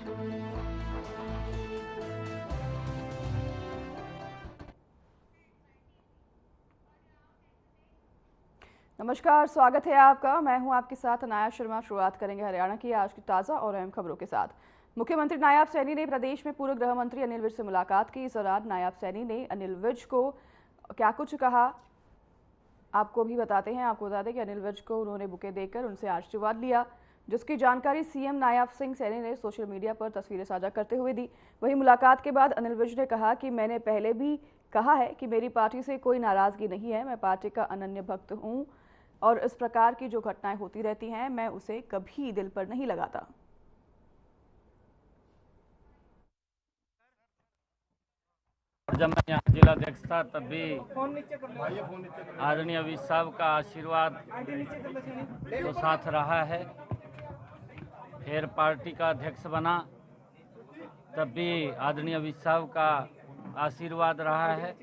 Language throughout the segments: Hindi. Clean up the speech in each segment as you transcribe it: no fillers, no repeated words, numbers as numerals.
नमस्कार, स्वागत है आपका। मैं हूं आपके साथ अनाया शर्मा। शुरुआत करेंगे हरियाणा की आज की ताज़ा और अहम खबरों के साथ। मुख्यमंत्री नायब सैनी ने प्रदेश में पूर्व गृह मंत्री अनिल विज से मुलाकात की। इस दौरान नायब सैनी ने अनिल विज को क्या कुछ कहा, आपको भी बताते हैं। आपको बता दें कि अनिल विज को उन्होंने बुके देकर उनसे आशीर्वाद लिया, जिसकी जानकारी सीएम नायब सिंह सैनी ने सोशल मीडिया पर तस्वीरें साझा करते हुए दी। वहीं मुलाकात के बाद अनिल विज ने कहा कि मैंने पहले भी कहा है कि मेरी पार्टी से कोई नाराजगी नहीं है, मैं पार्टी का अनन्य भक्त हूं और इस प्रकार की जो घटनाएं होती रहती हैं मैं उसे कभी दिल पर नहीं लगाता। जब मैं यहाँ जिलाध्यक्ष था तब भी आदरणीय विज साहब का आशीर्वाद तो साथ रहा है। फिर पार्टी का अध्यक्ष बना तब भी आदरणीय विज साहब का आशीर्वाद रहा है।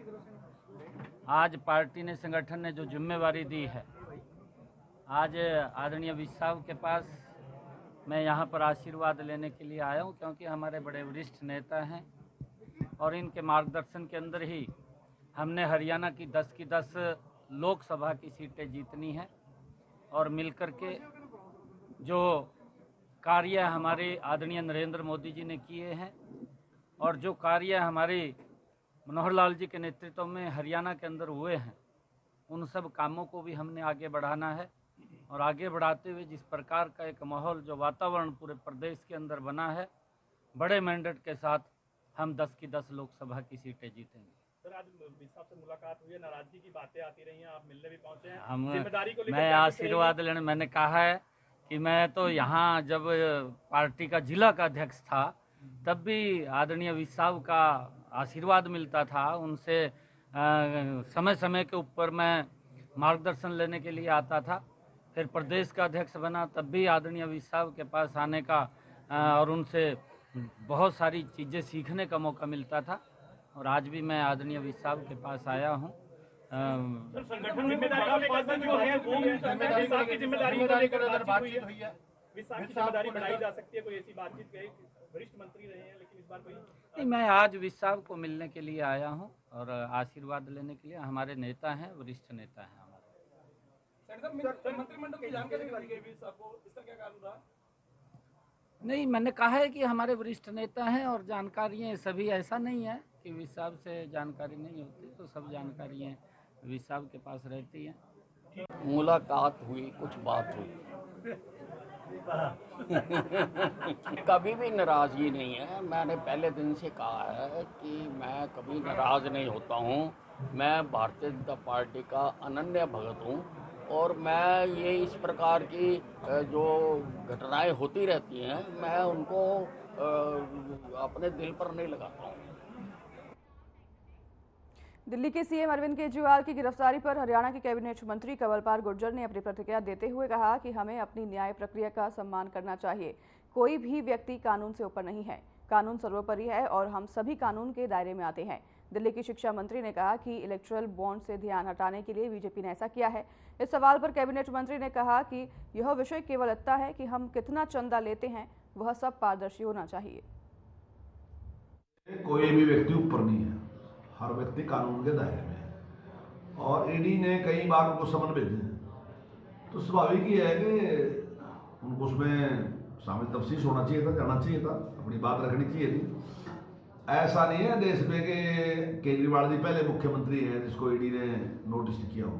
आज पार्टी ने, संगठन ने जो जिम्मेवारी दी है, आज आदरणीय विज साहब के पास मैं यहाँ पर आशीर्वाद लेने के लिए आया हूँ, क्योंकि हमारे बड़े वरिष्ठ नेता हैं और इनके मार्गदर्शन के अंदर ही हमने हरियाणा की 10 की 10 लोकसभा की सीटें जीतनी है। और मिलकर के जो कार्य हमारे आदरणीय नरेंद्र मोदी जी ने किए हैं और जो कार्य हमारे मनोहर लाल जी के नेतृत्व में हरियाणा के अंदर हुए हैं, उन सब कामों को भी हमने आगे बढ़ाना है। और आगे बढ़ाते हुए जिस प्रकार का एक माहौल, जो वातावरण पूरे प्रदेश के अंदर बना है, बड़े मैंडेट के साथ हम 10 की 10 लोकसभा की सीटें जीतेंगे। सर, आज विज साहब से मुलाकात हुई है, नाराजगी की बातें आती रही हैं, आप मिलने भी पहुंचे हैं, जिम्मेदारी को लेकर मैं आशीर्वाद लेने, मैंने कहा है कि मैं तो यहाँ जब पार्टी का जिला का अध्यक्ष था तब भी आदरणीय विज साहब का आशीर्वाद मिलता था। उनसे समय समय के ऊपर मैं मार्गदर्शन लेने के लिए आता था। फिर प्रदेश का अध्यक्ष बना तब भी आदरणीय विज साहब के पास आने का और उनसे बहुत सारी चीज़ें सीखने का मौका मिलता था। और आज भी मैं आदरणीय विज साहब के पास आया हूँ। संगठन जिम्मेदारी को लेकर जो है वो विज साहब की जिम्मेदारी को लेकर बातचीत हुई है, विज साहब की जिम्मेदारी बढ़ाई जा सकती है, कोई ऐसी बातचीत गई? वरिष्ठ मंत्री रहे हैं लेकिन इस बार कोई नहीं, मैं आज विज साहब को मिलने के लिए आया हूँ और आशीर्वाद लेने के लिए। हमारे नेता हैं, वरिष्ठ नेता हैं हमारे। मंत्रिमंडल की जानकारी दी गई विज साहब को, इसका क्या कारण रहा? नहीं, मैंने कहा है कि हमारे वरिष्ठ नेता हैं और जानकारियाँ सभी, ऐसा नहीं है कि विज साहब से जानकारी नहीं होती, तो सब जानकारियाँ विज साहब के पास रहती हैं। मुलाकात हुई, कुछ बात हुई कभी भी नाराज़गी नहीं है। मैंने पहले दिन से कहा है कि मैं कभी नाराज़ नहीं होता हूँ। मैं भारतीय जनता पार्टी का अनन्य भगत हूँ और मैं ये इस प्रकार की जो घटनाएं होती रहती हैं, मैं उनको अपने दिल पर नहीं लगाता हूँ। दिल्ली के सीएम अरविंद केजरीवाल की गिरफ्तारी पर हरियाणा के कैबिनेट मंत्री कंवरपाल गुर्जर ने अपनी प्रतिक्रिया देते हुए कहा कि हमें अपनी न्याय प्रक्रिया का सम्मान करना चाहिए। कोई भी व्यक्ति कानून से ऊपर नहीं है, कानून सर्वोपरि है और हम सभी कानून के दायरे में आते हैं। दिल्ली की शिक्षा मंत्री ने कहा कि इलेक्टोरल बॉन्ड से ध्यान हटाने के लिए बीजेपी ने ऐसा किया है। इस सवाल पर कैबिनेट मंत्री ने कहा कि यह विषय केवल इतना है कि हम कितना चंदा लेते हैं, वह सब पारदर्शी होना चाहिए। कोई भी व्यक्ति ऊपर नहीं है, हर व्यक्ति कानून के दायरे में है और ईडी ने कई बार उनको समन भेजे हैं, तो स्वाभाविक ही है कि उनको उसमें शामिल तफ्तीश होना चाहिए था, जाना चाहिए था, अपनी बात रखनी चाहिए थी। ऐसा नहीं है देश में कि केजरीवाल जी पहले मुख्यमंत्री हैं जिसको ईडी ने नोटिस किया हो।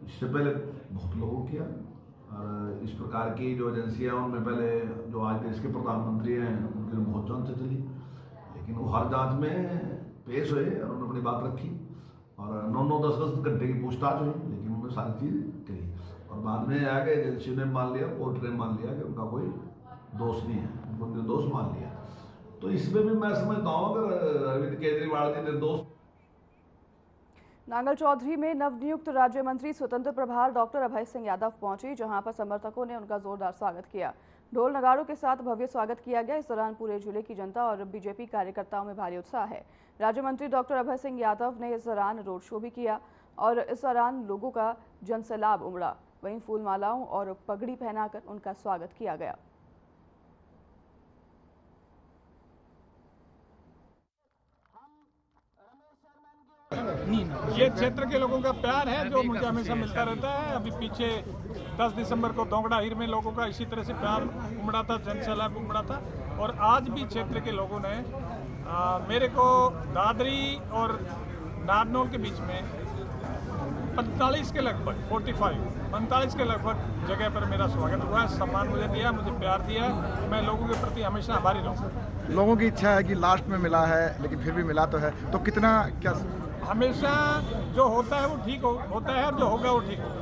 इससे पहले बहुत लोगों को किया और इस प्रकार की जो एजेंसियां उनमें पहले जो आज देश के प्रधानमंत्री हैं उनकी बहुत जांच चली, लेकिन वो हर जांच में पेश हुए और उन्होंने अपनी बात रखी और 9-9, 10-10 घंटे की पूछताछ हुई, लेकिन उन्होंने सारी चीज़ कही और बाद में आके एजेंसी ने मान लिया, कोर्ट ने मान लिया कि उनका कोई दोष नहीं है, उनको निर्दोष मान लिया। तो इसमें भी मैं समझता हूँ अगर अरविंद केजरीवाल जी निर्दोष। नांगल चौधरी में नवनियुक्त राज्य मंत्री स्वतंत्र प्रभार डॉक्टर अभय सिंह यादव पहुंची, जहां पर समर्थकों ने उनका जोरदार स्वागत किया। ढोल नगाड़ों के साथ भव्य स्वागत किया गया। इस दौरान पूरे जिले की जनता और बीजेपी कार्यकर्ताओं में भारी उत्साह है। राज्य मंत्री डॉक्टर अभय सिंह यादव ने इस दौरान रोड शो भी किया और इस दौरान लोगों का जनसैलाब उमड़ा। वहीं फूलमालाओं और पगड़ी पहनाकर उनका स्वागत किया गया। ये क्षेत्र के लोगों का प्यार है जो मुझे हमेशा मिलता रहता है। अभी पीछे 10 दिसंबर को दोंगड़ा हीर में लोगों का इसी तरह से प्यार उमड़ा था, जन सैलाब उमड़ा था। और आज भी क्षेत्र के लोगों ने मेरे को दादरी और नारनौल के बीच में 45 के लगभग 45 के लगभग जगह पर मेरा स्वागत हुआ है, सम्मान मुझे दिया, मुझे प्यार दिया है। मैं लोगों के प्रति हमेशा आभारी रहूँगा। लोगों की इच्छा है कि लास्ट में मिला है, लेकिन फिर भी मिला तो है, तो कितना क्या हमेशा जो होता है वो ठीक होता है और जो होगा वो ठीक होगा।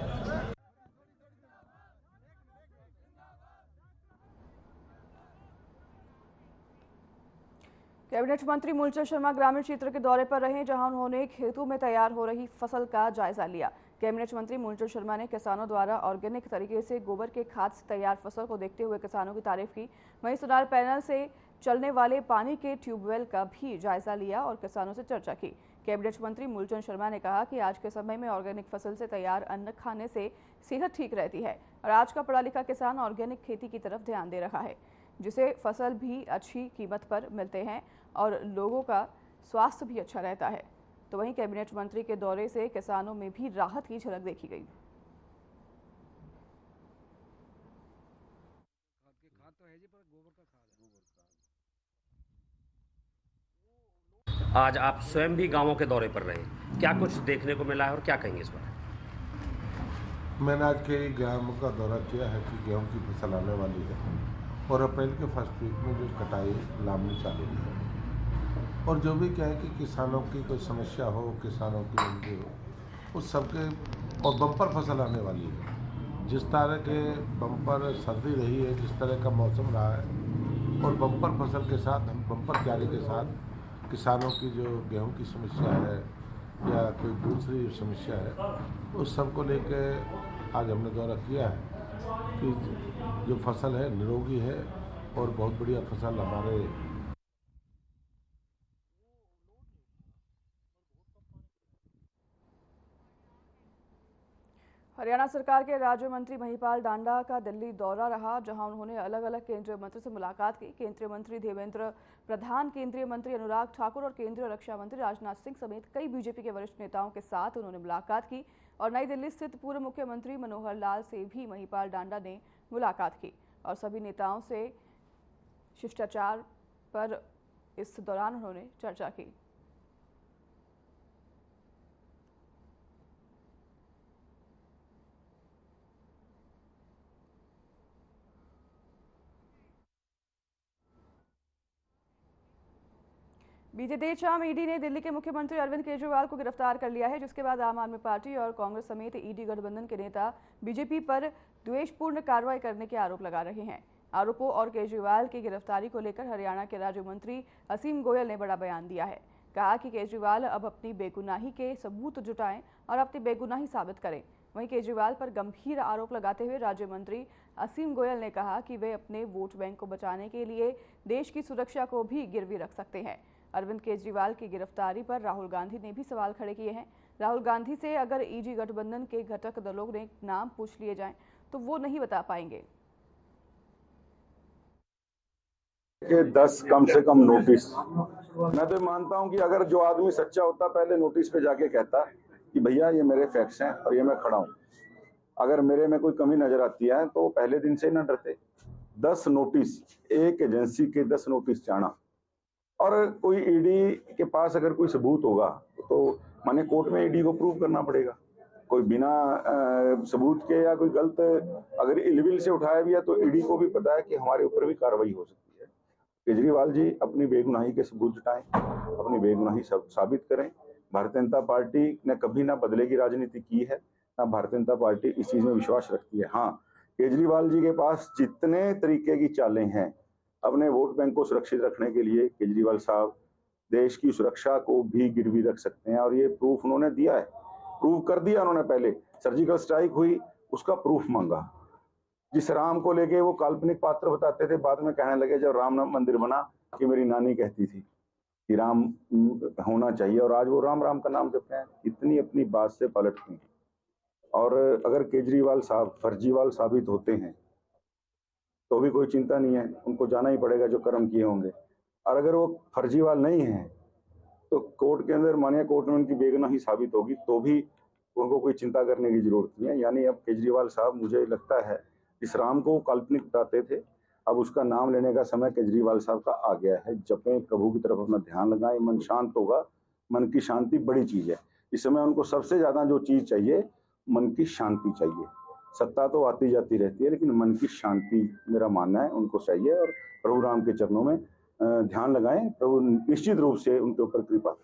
कैबिनेट मंत्री मूलचंद शर्मा ग्रामीण क्षेत्र के दौरे पर रहे, जहां उन्होंने खेतों में तैयार हो रही फसल का जायजा लिया। कैबिनेट मंत्री मूलचंद शर्मा ने किसानों द्वारा ऑर्गेनिक तरीके से गोबर के खाद से तैयार फसल को देखते हुए किसानों की तारीफ की। वहीं सोलार पैनल से चलने वाले पानी के ट्यूबवेल का भी जायजा लिया और किसानों से चर्चा की। कैबिनेट मंत्री मूलचंद शर्मा ने कहा कि आज के समय में ऑर्गेनिक फसल से तैयार अन्न खाने से सेहत ठीक रहती है और आज का पढ़ा लिखा किसान ऑर्गेनिक खेती की तरफ ध्यान दे रहा है, जिसे फसल भी अच्छी कीमत पर मिलते हैं और लोगों का स्वास्थ्य भी अच्छा रहता है। तो वहीं कैबिनेट मंत्री के दौरे से किसानों में भी राहत की झलक देखी गई। आज आप स्वयं भी गांवों के दौरे पर रहे, क्या कुछ देखने को मिला है और क्या कहेंगे इस बारे? मैंने आज कई गांवों का दौरा किया है कि गेहूं की फसल आने वाली है और अप्रैल के फर्स्ट वीक में जो कटाई लामनी चालू है और जो भी क्या है कि किसानों की कोई समस्या हो, किसानों की मंदी हो, उस सबके और बम्पर फसल आने वाली है। जिस तरह के बम्पर सर्दी रही है, जिस तरह का मौसम रहा है और बम्पर फसल के साथ हम बम्पर तैयारी के साथ किसानों की जो गेहूं की समस्या है या कोई दूसरी समस्या है, उस सब को लेके आज हमने दौरा किया है कि जो फसल है निरोगी है और बहुत बढ़िया फसल हमारे हरियाणा सरकार के राज्य मंत्री महिपाल डांडा का दिल्ली दौरा रहा, जहां उन्होंने अलग अलग केंद्रीय मंत्री से मुलाकात की। केंद्रीय मंत्री धर्मेंद्र प्रधान, केंद्रीय मंत्री अनुराग ठाकुर और केंद्रीय रक्षा मंत्री राजनाथ सिंह समेत कई बीजेपी के वरिष्ठ नेताओं के साथ उन्होंने मुलाकात की और नई दिल्ली स्थित पूर्व मुख्यमंत्री मनोहर लाल से भी महिपाल डांडा ने मुलाकात की और सभी नेताओं से शिष्टाचार पर इस दौरान उन्होंने चर्चा की। बीते देर शाम ईडी ने दिल्ली के मुख्यमंत्री अरविंद केजरीवाल को गिरफ्तार कर लिया है, जिसके बाद आम आदमी पार्टी और कांग्रेस समेत ईडी गठबंधन के नेता बीजेपी पर द्वेषपूर्ण कार्रवाई करने के आरोप लगा रहे हैं। आरोपों और केजरीवाल की गिरफ्तारी को लेकर हरियाणा के राज्य मंत्री असीम गोयल ने बड़ा बयान दिया है। कहा कि केजरीवाल अब अपनी बेगुनाही के सबूत जुटाएं और अपनी बेगुनाही साबित करें। वहीं केजरीवाल पर गंभीर आरोप लगाते हुए राज्य मंत्री असीम गोयल ने कहा कि वे अपने वोट बैंक को बचाने के लिए देश की सुरक्षा को भी गिरवी रख सकते हैं। अरविंद केजरीवाल की गिरफ्तारी पर राहुल गांधी ने भी सवाल खड़े किए हैं। राहुल गांधी से अगर ईडी गठबंधन के घटक दलों ने नाम पूछ लिए जाएं तो वो नहीं बता पाएंगे। के 10 कम से कम नोटिस, मैं तो मानता हूं कि अगर जो आदमी सच्चा होता पहले नोटिस पे जाके कहता कि भैया ये मेरे फैक्ट्स हैं और ये मैं खड़ा हूं, अगर मेरे में कोई कमी नजर आती है तो पहले दिन से न डरते। 10 नोटिस, एक एजेंसी के 10 नोटिस जाना और कोई ईडी के पास अगर कोई सबूत होगा तो माने कोर्ट में ईडी को प्रूव करना पड़ेगा। कोई बिना सबूत के या कोई गलत अगर इलविल से उठाया भी है तो ईडी को भी पता है कि हमारे ऊपर भी कार्रवाई हो सकती है। केजरीवाल जी अपनी बेगुनाही के सबूत जुटाएं, अपनी बेगुनाही साबित करें। भारतीय जनता पार्टी ने कभी ना बदले की राजनीति की है, ना भारतीय जनता पार्टी इस चीज में विश्वास रखती है। हाँ, केजरीवाल जी के पास जितने तरीके की चालें हैं अपने वोट बैंक को सुरक्षित रखने के लिए, केजरीवाल साहब देश की सुरक्षा को भी गिरवी रख सकते हैं और ये प्रूफ उन्होंने दिया है, प्रूव कर दिया उन्होंने। पहले सर्जिकल स्ट्राइक हुई, उसका प्रूफ मांगा। जिस राम को लेके वो काल्पनिक पात्र बताते थे, बाद में कहने लगे जब राम मंदिर बना कि मेरी नानी कहती थी कि राम होना चाहिए और आज वो राम राम का नाम जपते हैं। इतनी अपनी बात से पलटते हैं। और अगर केजरीवाल साहब फर्जीवाल साबित होते हैं तो भी कोई चिंता नहीं है, उनको जाना ही पड़ेगा जो कर्म किए होंगे। और अगर वो फर्जीवाल नहीं है तो कोर्ट के अंदर मानिए कोर्ट में उनकी बेगुनाही साबित होगी तो भी उनको कोई चिंता करने की जरूरत नहीं है। यानी अब केजरीवाल साहब, मुझे लगता है इस राम को काल्पनिक बताते थे, अब उसका नाम लेने का समय केजरीवाल साहब का आ गया है। जपें, प्रभु की तरफ अपना ध्यान लगाएं, मन शांत होगा। मन की शांति बड़ी चीज है। इस समय उनको सबसे ज्यादा जो चीज चाहिए, मन की शांति चाहिए। सत्ता तो आती जाती रहती है, लेकिन मन की शांति मेरा मानना है उनको चाहिए। और प्रभु राम के चरणों में ध्यान लगाएं, प्रभु निश्चित रूप से उनके ऊपर कृपा।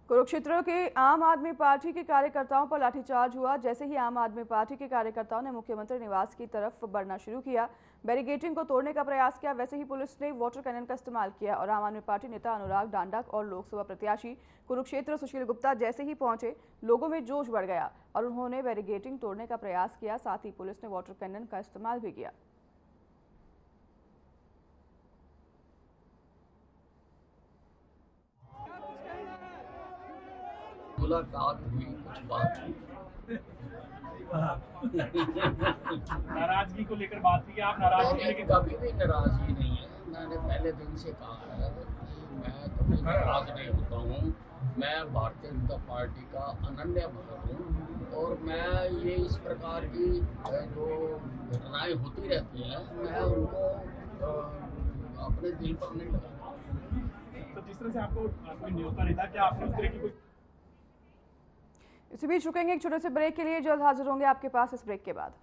कुरुक्षेत्र के आम आदमी पार्टी के कार्यकर्ताओं पर लाठीचार्ज हुआ। जैसे ही आम आदमी पार्टी के कार्यकर्ताओं ने मुख्यमंत्री निवास की तरफ बढ़ना शुरू किया, बैरिकेडिंग को तोड़ने का प्रयास किया, वैसे ही पुलिस ने वाटर कैनन का इस्तेमाल किया और आम आदमी पार्टी नेता अनुराग डांडा और लोकसभा प्रत्याशी कुरुक्षेत्र सुशील गुप्ता जैसे ही पहुंचे, लोगों में जोश बढ़ गया और उन्होंने बैरिकेडिंग तोड़ने का प्रयास किया। साथ ही पुलिस ने वाटर कैनन का इस्तेमाल भी किया। मुलाकात हुई, कुछ बात हुई। नाराजगी को लेकर बात की, आप नाराज हैं? लेकिन कभी भी नाराजगी नहीं है। मैंने पहले दिन से कहा है कि मैं कभी नाराज नहीं होता हूँ। मैं भारतीय जनता पार्टी का अनन्य भक्त हूँ और मैं ये इस प्रकार की जो घटनाएं होती रहती हैं, मैं उनको अपने दिल पर नहीं लगाता। तो जिस तरह से आपको कोई न्योता नहीं था, क्या आपने उस तरह की कोई? इसी बीच रुकेंगे एक छोटे से ब्रेक के लिए, जल्द हाजिर होंगे आपके पास इस ब्रेक के बाद।